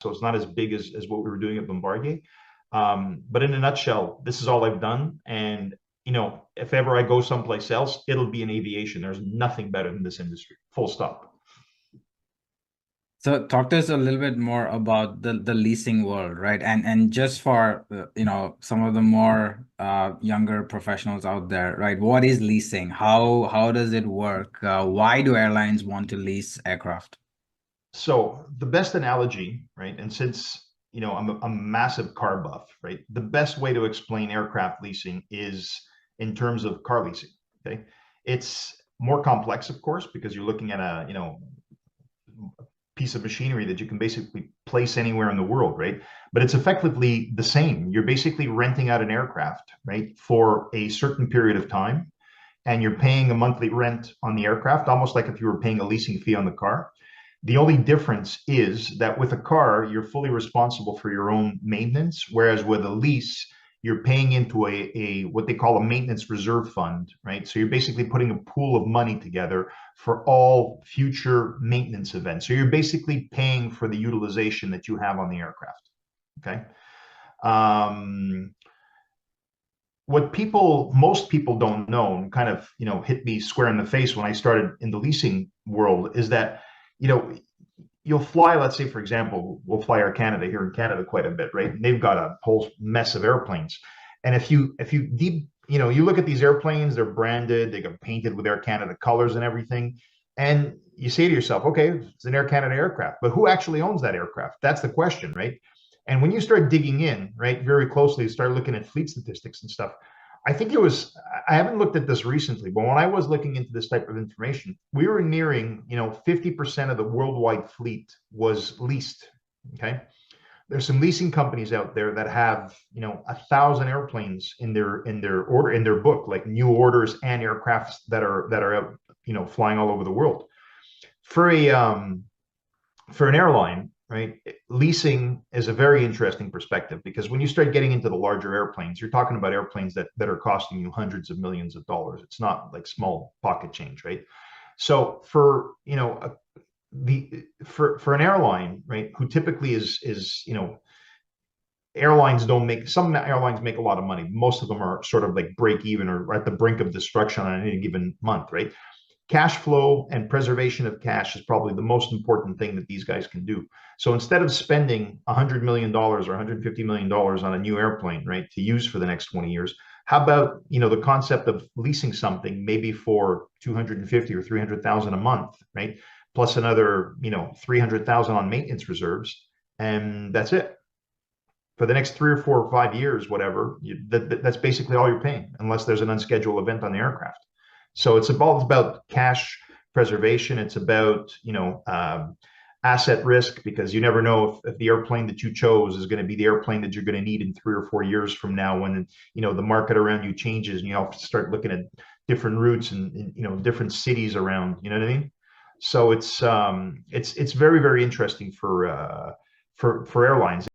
so it's not as big as what we were doing at Bombardier. But in a nutshell, this is all I've done. And, if ever I go someplace else, it'll be in aviation. There's nothing better than this industry, full stop. So talk to us a little bit more about the leasing world, right? And just for some of the more younger professionals out there, right? What is leasing? How does it work? Why do airlines want to lease aircraft? So the best analogy, right? And since I'm a massive car buff, right? The best way to explain aircraft leasing is in terms of car leasing. Okay, it's more complex, of course, because you're looking at a piece of machinery that you can basically place anywhere in the world, right? But it's effectively the same. You're basically renting out an aircraft, right, for a certain period of time, and you're paying a monthly rent on the aircraft, almost like if you were paying a leasing fee on the car. The only difference is that with a car, you're fully responsible for your own maintenance, whereas with a lease, you're paying into a what they call a maintenance reserve fund, right? So you're basically putting a pool of money together for all future maintenance events. So you're basically paying for the utilization that you have on the aircraft. Okay. What most people don't know, and kind of hit me square in the face when I started in the leasing world, is that you know you'll fly, let's say, for example, we'll fly Air Canada here in Canada quite a bit, right? And they've got a whole mess of airplanes. And you look at these airplanes, they're branded, they got painted with Air Canada colors and everything. And you say to yourself, okay, it's an Air Canada aircraft, but who actually owns that aircraft? That's the question, right? And when you start digging in, right, very closely, start looking at fleet statistics and stuff, I haven't looked at this recently, but when I was looking into this type of information, we were nearing, 50% of the worldwide fleet was leased. Okay. There's some leasing companies out there that have, 1,000 airplanes in their book, like new orders and aircrafts that are out, flying all over the world. For an airline, right, leasing is a very interesting perspective, because when you start getting into the larger airplanes, you're talking about airplanes that are costing you hundreds of millions of dollars. It's not like small pocket change, right? So for for an airline, right, who typically is airlines don't make some airlines make a lot of money. Most of them are sort of like break even or at the brink of destruction on any given month, right? Cash flow and preservation of cash is probably the most important thing that these guys can do. So instead of spending $100 million or $150 million on a new airplane, right, to use for the next 20 years, how about, the concept of leasing something maybe for 250 or 300,000 a month, right? Plus another, 300,000 on maintenance reserves. And that's it. For the next 3 or 4 or 5 years, whatever, that's basically all you're paying, unless there's an unscheduled event on the aircraft. So it's about cash preservation. It's about, asset risk, because you never know if the airplane that you chose is going to be the airplane that you're going to need in 3 or 4 years from now, when, the market around you changes and you have to start looking at different routes and different cities around, you know what I mean? So it's very, very interesting for airlines.